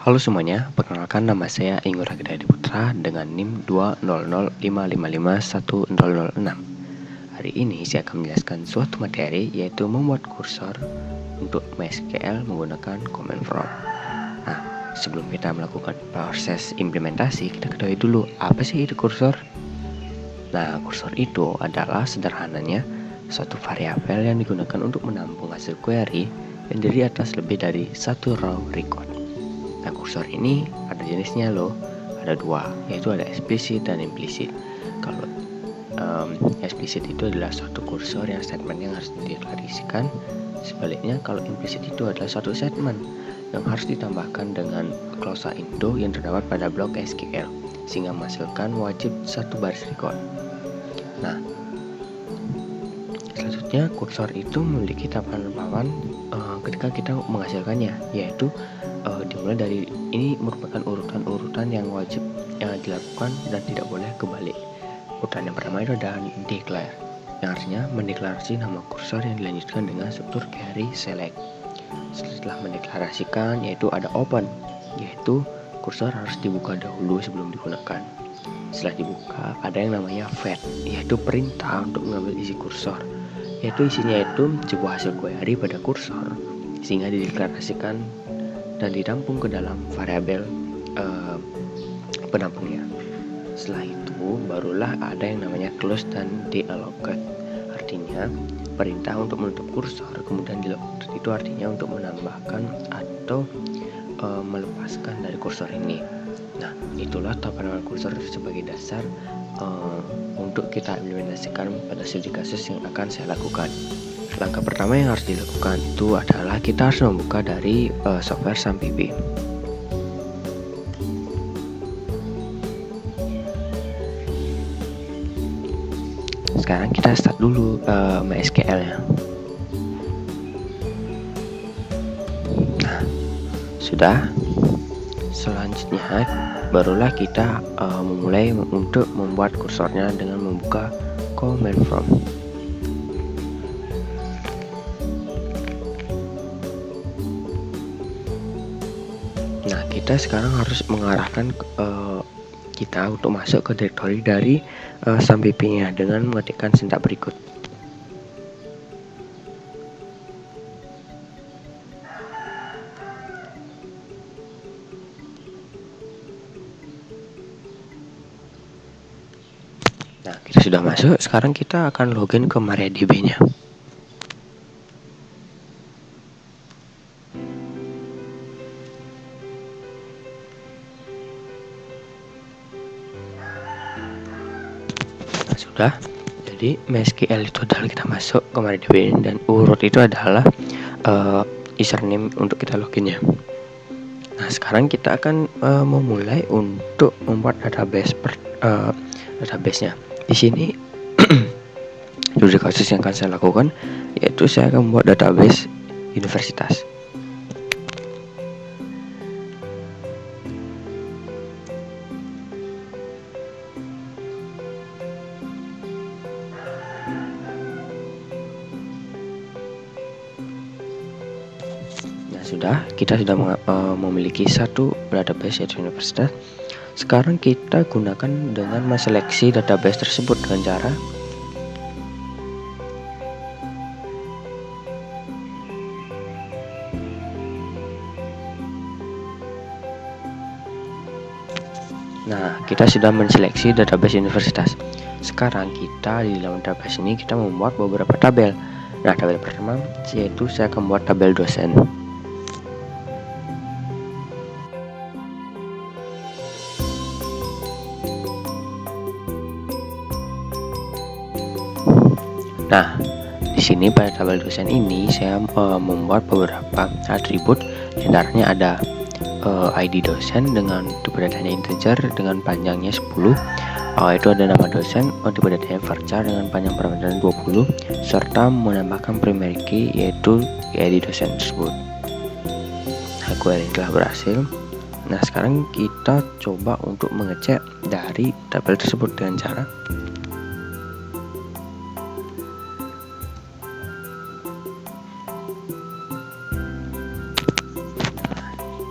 Halo semuanya, perkenalkan nama saya Inggur Hagedadi Putra dengan NIM 20055510006. Hari ini saya akan menjelaskan suatu materi yaitu membuat kursor untuk MySQL menggunakan command from. Nah, sebelum kita melakukan proses implementasi, kita ketahui dulu apa sih itu kursor. Nah, kursor itu adalah sederhananya suatu variabel yang digunakan untuk menampung hasil query yang terdiri atas lebih dari satu row record. Nah, kursor ini ada jenisnya loh, ada dua, yaitu ada explicit dan implicit. Kalau explicit itu adalah suatu kursor yang statementnya harus dideklarasikan. Sebaliknya, kalau implicit itu adalah suatu statement yang harus ditambahkan dengan klausa indo yang terdapat pada blok SQL sehingga menghasilkan wajib satu baris record. Nah, selanjutnya kursor itu memiliki tahapan-tahapan ketika kita menghasilkannya, yaitu dimulai dari ini merupakan urutan-urutan yang wajib dilakukan dan tidak boleh kebalik. Urutan yang pertama itu adalah declare, yang artinya mendeklarasi nama kursor yang dilanjutkan dengan struktur query select. Setelah mendeklarasikan yaitu ada open, yaitu kursor harus dibuka dahulu sebelum digunakan. Setelah dibuka ada yang namanya fetch, yaitu perintah untuk mengambil isi kursor, yaitu isinya itu sebuah hasil query pada kursor sehingga dideklarasikan dan ditampung ke dalam variabel penampungnya. Setelah itu barulah ada yang namanya close dan deallocate, artinya perintah untuk menutup kursor, kemudian deallocate itu artinya untuk menambahkan atau melepaskan dari kursor ini. Nah, itulah tahapan kursor sebagai dasar untuk kita implementasikan pada studi kasus yang akan saya lakukan. Langkah pertama yang harus dilakukan itu adalah kita harus membuka dari software SAMPP. Sekarang kita start dulu MySQL-nya. Nah, sudah. Selanjutnya barulah kita memulai untuk membuat kursornya dengan membuka command from. Nah, kita sekarang harus mengarahkan kita untuk masuk ke directory dari SAMPP-nya dengan mengetikkan sintak berikut. Nah, kita sudah masuk. Sekarang kita akan login ke MariaDB-nya. Nah, sudah. Jadi MySQL itu adalah kita masuk ke MariaDB dan urut itu adalah username untuk kita loginnya. Nah, sekarang kita akan memulai untuk membuat database-nya. Di sini studi kasus yang akan saya lakukan yaitu saya akan membuat database universitas. Nah, kita sudah memiliki satu database yaitu universitas. Sekarang kita gunakan dengan menseleksi database tersebut dengan cara Nah, kita sudah menseleksi database universitas. Sekarang kita di dalam database ini kita membuat beberapa tabel. Nah, tabel pertama yaitu saya akan membuat tabel dosen. Nah, di sini pada tabel dosen ini saya membuat beberapa atribut. Di antaranya ada ID dosen dengan tipe datanya integer dengan panjangnya 10. Itu ada nama dosen, tipe datanya varchar dengan panjang parameter 20, serta menambahkan primary key yaitu ID dosen tersebut. Nah, query telah berhasil. Nah, sekarang kita coba untuk mengecek dari tabel tersebut dengan cara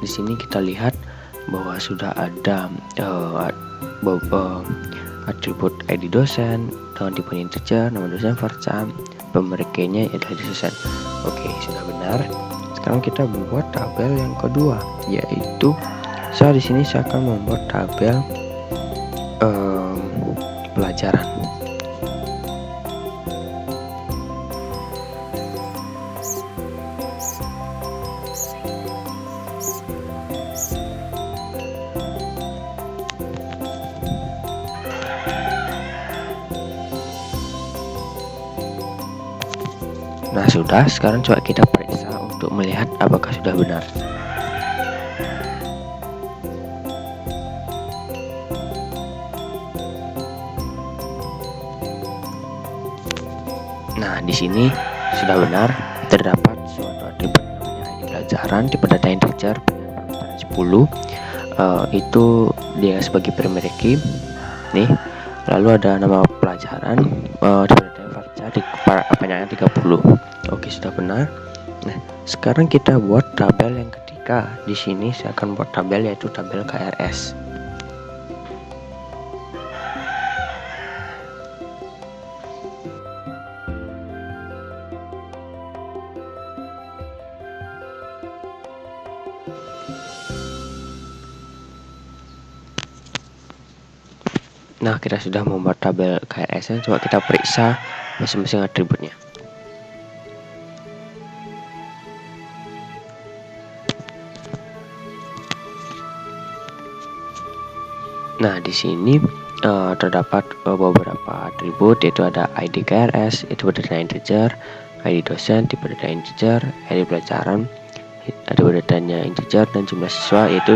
di sini kita lihat bahwa sudah ada atribut ID dosen dengan tipe integer, nama dosen varchar, pemberi key-nya adalah dosen. Oke, sudah benar. Sekarang kita buat tabel yang kedua, yaitu di sini saya akan membuat tabel pelajaran. Nah, sudah. Sekarang coba kita periksa untuk melihat apakah sudah benar. Nah, di sini sudah benar. Terdapat suatu atribut namanya ID pelajaran, tipe data integer, penyimpanan 10. Itu dia sebagai primary key. Nih, lalu ada nama pelajaran, tipe data varchar, panjangnya 30. Oke, sudah benar. Nah, sekarang kita buat tabel yang ketiga. Di sini saya akan buat tabel, yaitu tabel KRS. Nah, kita sudah membuat tabel KRS-nya. Coba kita periksa masing-masing atributnya. Nah, di sini terdapat beberapa atribut, yaitu ada ID KRS, itu data integer, ID dosen, tipe data integer, ID pelajaran, atribut datanya integer, dan jumlah siswa, yaitu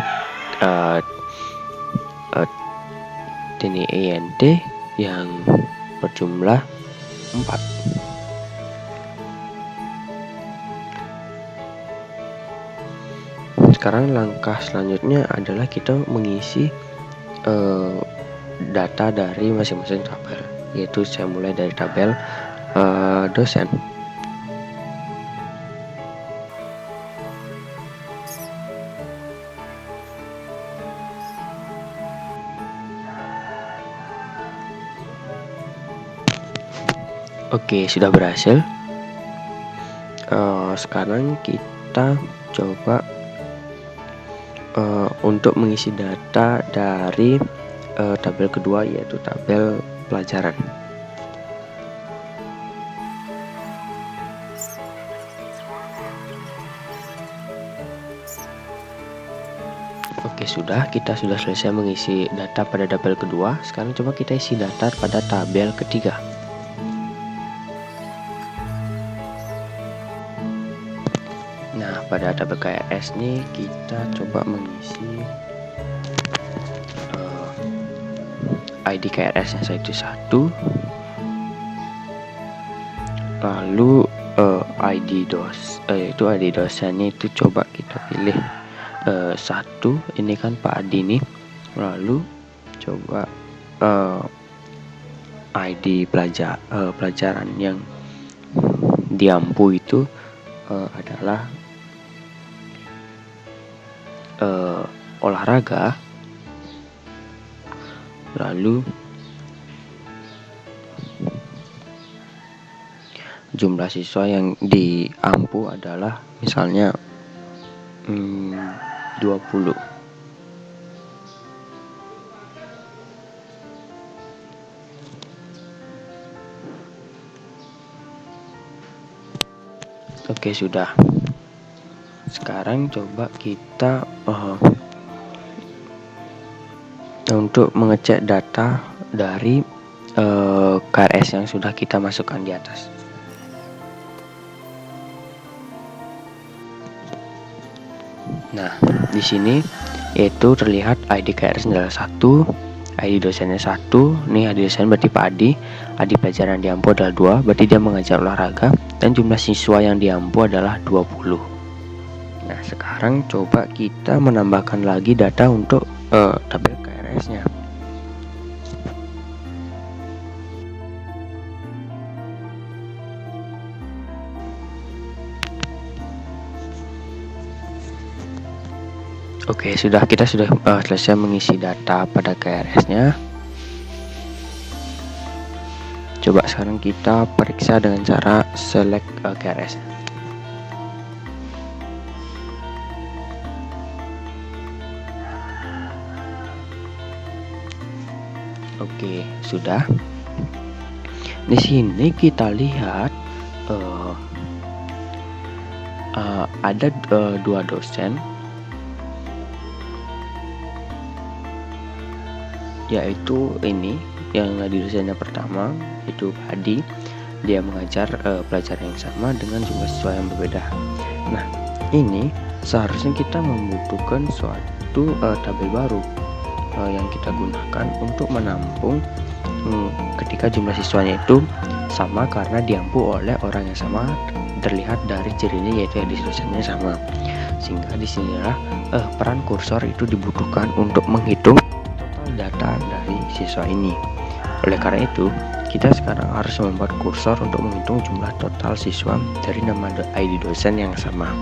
ini ENT yang berjumlah 4. Sekarang langkah selanjutnya adalah kita mengisi data dari masing-masing tabel, yaitu saya mulai dari tabel dosen. Oke, sudah berhasil. Sekarang kita coba untuk mengisi data dari tabel kedua, yaitu tabel pelajaran. Oke, kita sudah selesai mengisi data pada tabel kedua. Sekarang coba kita isi data pada tabel ketiga. Nah, pada tabel KRS nih kita coba mengisi ID KRS nya yaitu 1, lalu ID dosennya itu coba kita pilih 1, ini kan Pak Adi nih, lalu coba ID pelajaran yang diampu itu adalah olahraga, lalu jumlah siswa yang diampu adalah misalnya 20. Oke, sudah. Sekarang coba kita untuk mengecek data dari KRS yang sudah kita masukkan di atas. Nah, di sini yaitu terlihat ID KRS adalah 1, ID dosennya 1. Nih ID dosen berarti Pak Adi. ID pelajaran diampu adalah 2, berarti dia mengajar olahraga, dan jumlah siswa yang diampu adalah 20. Nah, sekarang coba kita menambahkan lagi data untuk tabel KRS-nya. Oke, kita sudah selesai mengisi data pada KRS-nya. Coba sekarang kita periksa dengan cara select KRS. Oke, sudah. Di sini kita lihat ada dua dosen, yaitu ini yang di dosennya pertama itu Adi, dia mengajar pelajaran yang sama dengan jumlah siswa yang berbeda. Nah, ini seharusnya kita membutuhkan suatu tabel baru yang kita gunakan untuk menampung ketika jumlah siswanya itu sama, karena diampu oleh orang yang sama, terlihat dari cirinya yaitu di dosennya sama. Sehingga disinilah peran kursor itu dibutuhkan untuk menghitung total data dari siswa ini. Oleh karena itu, kita sekarang harus membuat kursor untuk menghitung jumlah total siswa dari nama ID dosen yang sama.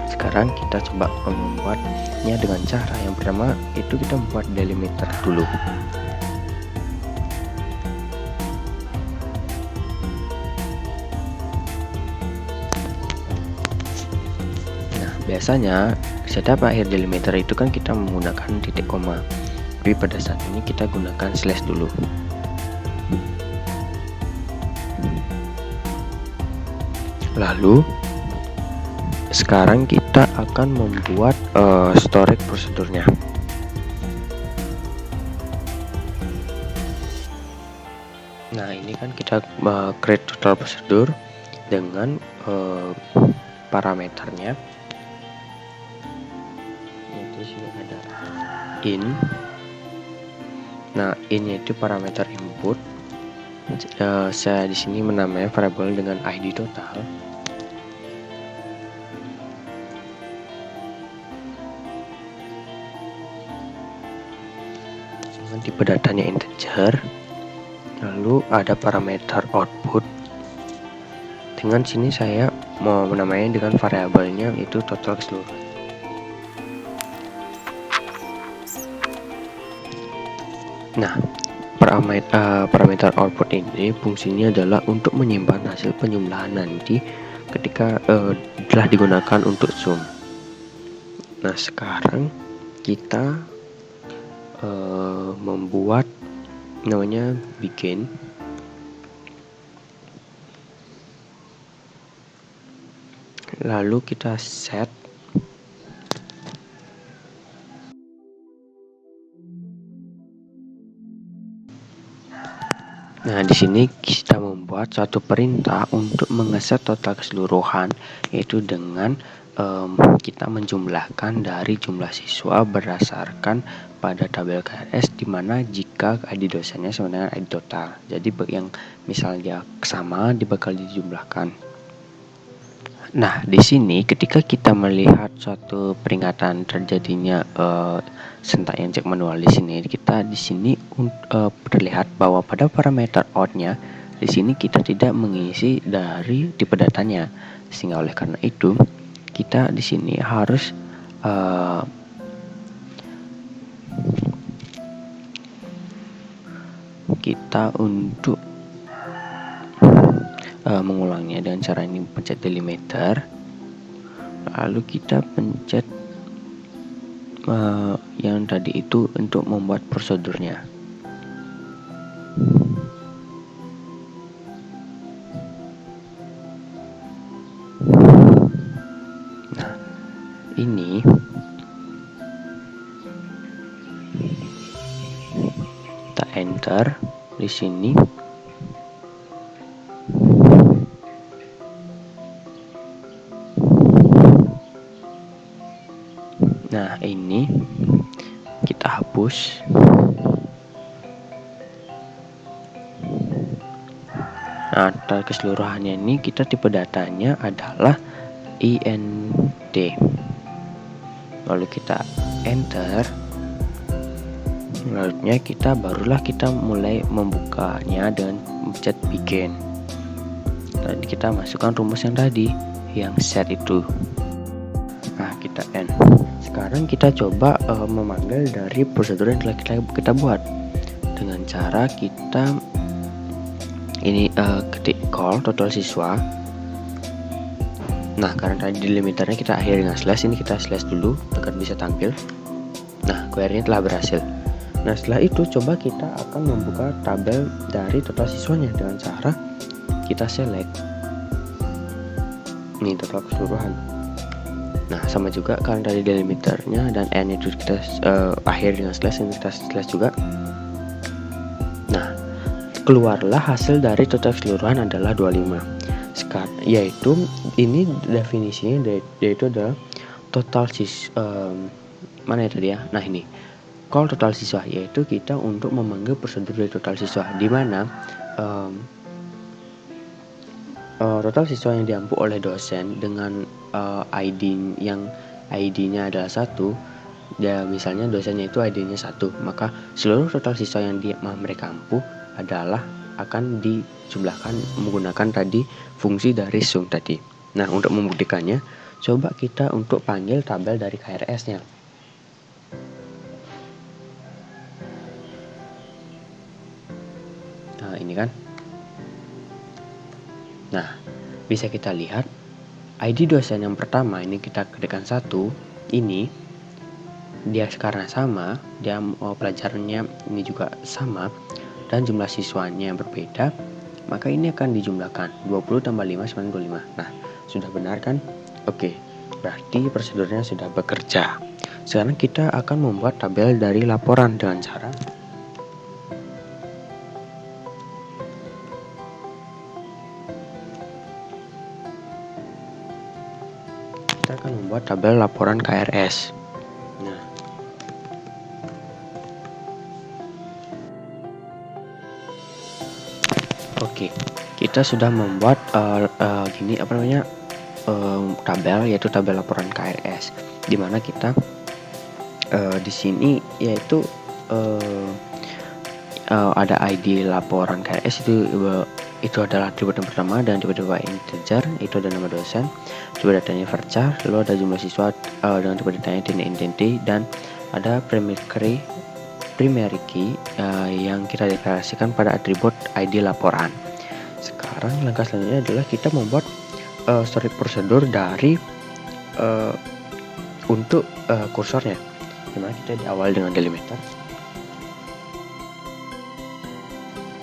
Sekarang kita coba membuatnya dengan cara yang pertama itu kita membuat delimiter dulu. Nah, biasanya setiap akhir delimiter itu kan kita menggunakan titik koma, tapi pada saat ini kita gunakan slash dulu. Lalu sekarang kita akan membuat storage prosedurnya. Nah, ini kan kita create total prosedur dengan parameternya, yaitu sini ada in. Nah, in itu parameter input. Saya di sini menamai variabel dengan ID total. Tipe datanya integer. Lalu ada parameter output. Dengan sini saya mau menamainya dengan variabelnya itu total keseluruhan. Nah, parameter output ini fungsinya adalah untuk menyimpan hasil penjumlahan nanti ketika telah digunakan untuk sum. Nah, sekarang kita membuat namanya bikin. Lalu kita set. Nah, di sini kita membuat suatu perintah untuk mengeset total keseluruhan, yaitu dengan kita menjumlahkan dari jumlah siswa berdasarkan pada tabel KRS, di mana jika ID dosennya sama dengan ID total. Jadi yang misalnya sama bakal dijumlahkan. Nah, di sini ketika kita melihat suatu peringatan terjadinya sentak injek manual di sini, kita di sini terlihat bahwa pada parameter outnya di sini kita tidak mengisi dari tipe datanya, sehingga oleh karena itu kita di sini harus kita untuk mengulangnya dengan cara ini, pencet delimiter, lalu kita pencet yang tadi itu untuk membuat prosedurnya. Nah, ini kita enter di sini. Nah, ini kita hapus. Nah, data keseluruhannya ini kita tipe datanya adalah INT. Lalu kita enter. Lalu barulah kita mulai membukanya dengan mencet bikin. Tadi kita masukkan rumus yang tadi, yang set itu. Nah, kita end. sekarang kita coba memanggil dari prosedur yang telah kita buat dengan cara kita ini ketik call total siswa. Nah, karena tadi delimiternya kita akhiri dengan slash, ini kita slash dulu agar bisa tampil. Nah, query-nya telah berhasil. Nah, setelah itu coba kita akan membuka tabel dari total siswanya dengan cara kita select ini total keseluruhan. Nah, sama juga karena dari delimiternya dan n itu kita akhir dengan slash, ini kita slash juga. Nah, keluarlah hasil dari total keseluruhan adalah 25. Sekarang yaitu ini definisinya yaitu adalah total mana ya tadi ya? Nah, ini call total siswa, yaitu kita untuk memanggil prosedur dari total siswa, di mana total siswa yang diampu oleh dosen dengan ID yang ID-nya adalah 1, ya misalnya dosennya itu ID-nya 1, maka seluruh total siswa yang mereka ampu adalah akan dijumlahkan menggunakan tadi fungsi dari sum tadi. Nah, untuk membuktikannya, coba kita untuk panggil tabel dari KRS-nya. Nah, ini kan. Nah, bisa kita lihat ID dosen yang pertama ini kita ketikkan 1, ini dia karena sama, dia pelajarannya ini juga sama dan jumlah siswanya yang berbeda, maka ini akan dijumlahkan 20 tambah 5 sama 25. Nah, sudah benar kan? Oke, berarti prosedurnya sudah bekerja. Sekarang kita akan membuat tabel dari laporan dengan cara kita akan membuat tabel laporan KRS. Nah, oke, kita sudah membuat tabel, yaitu tabel laporan KRS, di mana kita di sini yaitu ada ID laporan KRS itu adalah atribut yang pertama dan tiba-tiba integer, itu ada nama dosen, coba datanya varchar, lalu ada jumlah siswa dengan tiba datanya identity, dan ada primary key yang kita deklarasikan pada atribut ID laporan. Sekarang langkah selanjutnya adalah kita membuat storage prosedur dari untuk kursornya, dimana kita di awal dengan delimiter.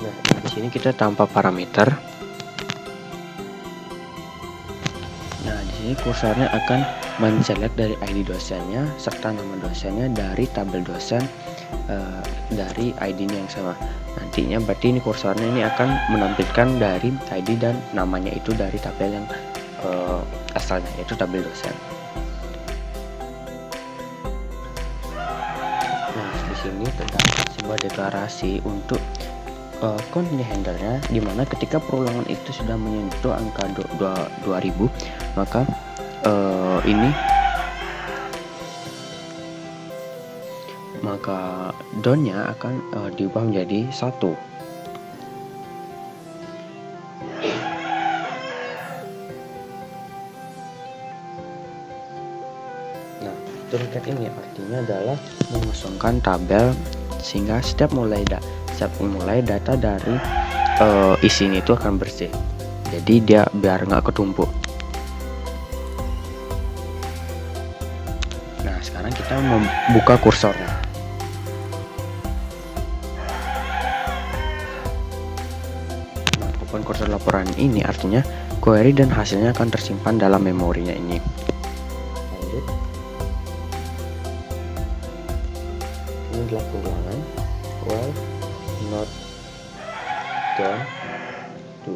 Nah, di sini kita tanpa parameter. Nah, di sini kursornya akan men-select dari ID dosennya serta nama dosennya dari tabel dosen dari ID-nya yang sama. Nantinya berarti ini kursornya ini akan menampilkan dari ID dan namanya itu dari tabel yang asalnya, yaitu tabel dosen. Nah, di sini terdapat sebuah deklarasi untuk continue handlernya, dimana ketika perulangan itu sudah menyentuh angka 2000, maka maka down-nya akan diubah menjadi 1. Nah, toolcat ini artinya adalah mengosongkan tabel sehingga setiap mulai data dari isinya itu akan bersih. Jadi dia biar nggak ketumpuk. Nah, sekarang kita membuka kursornya. Nah, open kursor laporan ini artinya query dan hasilnya akan tersimpan dalam memorinya ini. Lanjut. Ini adalah perulangan. Well, not done to.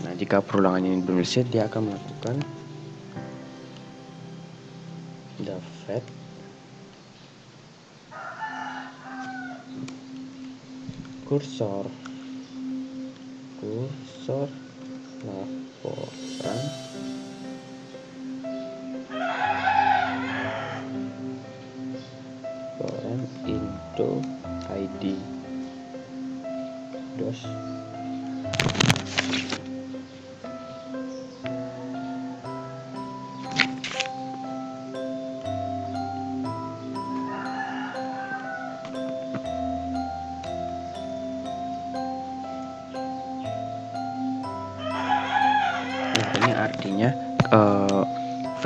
Nah, jika perulangan ini belum selesai, dia akan melakukan the fed kursor laporan into ID dos.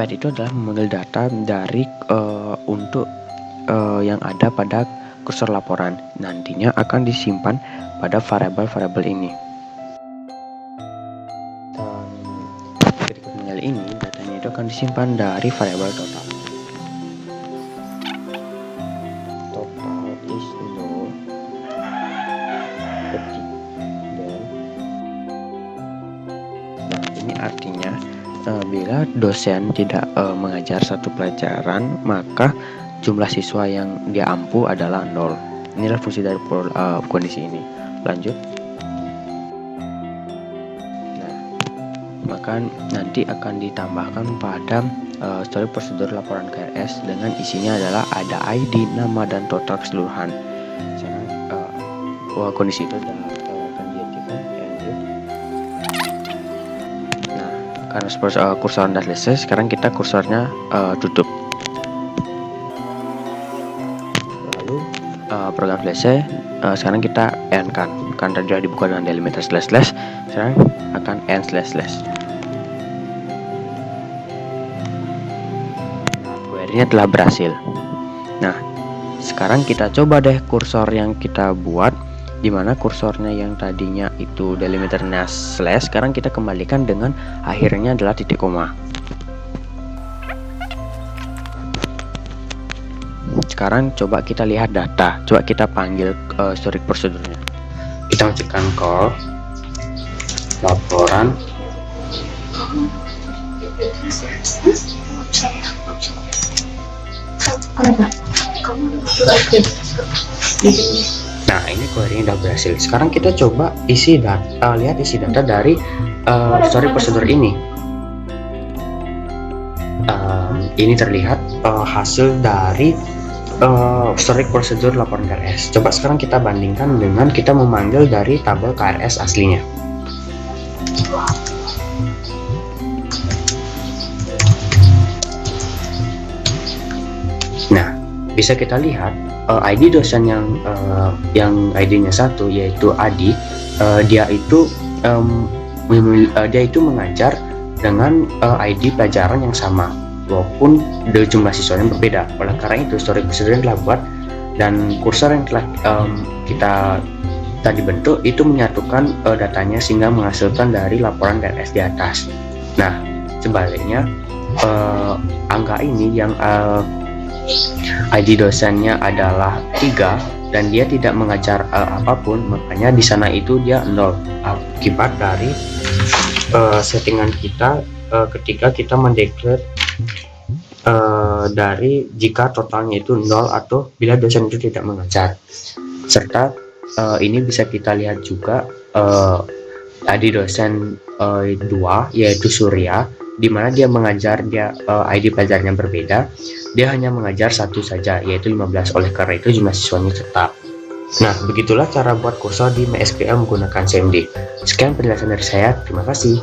fetch itu adalah memanggil data dari untuk yang ada pada kursor laporan. Nantinya akan disimpan pada variabel-variabel ini. Dan ketika memanggil ini, datanya itu akan disimpan dari variabel total. Total is null. Ketik dan nah, ini artinya bila dosen tidak mengajar satu pelajaran, maka jumlah siswa yang dia ampu adalah 0. Inilah fungsi dari kondisi ini. Lanjut. Nah, maka nanti akan ditambahkan pada story prosedur laporan KRS dengan isinya adalah ada ID, nama, dan total keseluruhan. Sekarang kondisi itu akan dihentikan. Nah, karena kursor sudah selesai, sekarang kita kursornya tutup. Program selesai, sekarang kita end kan karena sudah dibuka dengan delimiter slash slash, sekarang akan end slash slash. Query-nya telah berhasil. Nah, sekarang kita coba deh kursor yang kita buat, dimana kursornya yang tadinya itu delimiternya slash, sekarang kita kembalikan dengan akhirnya adalah titik koma. Sekarang coba kita lihat data, coba kita panggil story prosedurnya. Kita masukkan call laporan Nah, ini query-nya udah berhasil. Sekarang kita coba isi data, lihat isi data dari story prosedur ini. Ini terlihat hasil dari story prosedur laporan KRS. Coba sekarang kita bandingkan dengan kita memanggil dari tabel KRS aslinya. Nah, bisa kita lihat ID dosen yang ID-nya 1 yaitu Adi, dia itu mengajar dengan ID pelajaran yang sama, walaupun jumlah siswanya berbeda. Oleh karena itu, story prosedur yang telah buat dan kursor yang telah kita tadi bentuk itu menyatukan datanya sehingga menghasilkan dari laporan KRS di atas. Nah, sebaliknya angka ini yang ID dosennya adalah 3 dan dia tidak mengajar apapun, makanya di sana itu dia 0 akibat dari settingan kita ketika kita mendeklar dari jika totalnya itu 0 atau bila dosen itu tidak mengajar. Serta ini bisa kita lihat juga ID dosen 2 yaitu Surya, di mana dia mengajar ID pelajarannya berbeda. Dia hanya mengajar satu saja yaitu 15, oleh karena itu jumlah siswanya tetap. Nah, begitulah cara buat kursor di MySQL menggunakan CMD. Sekian penjelasan dari saya, terima kasih.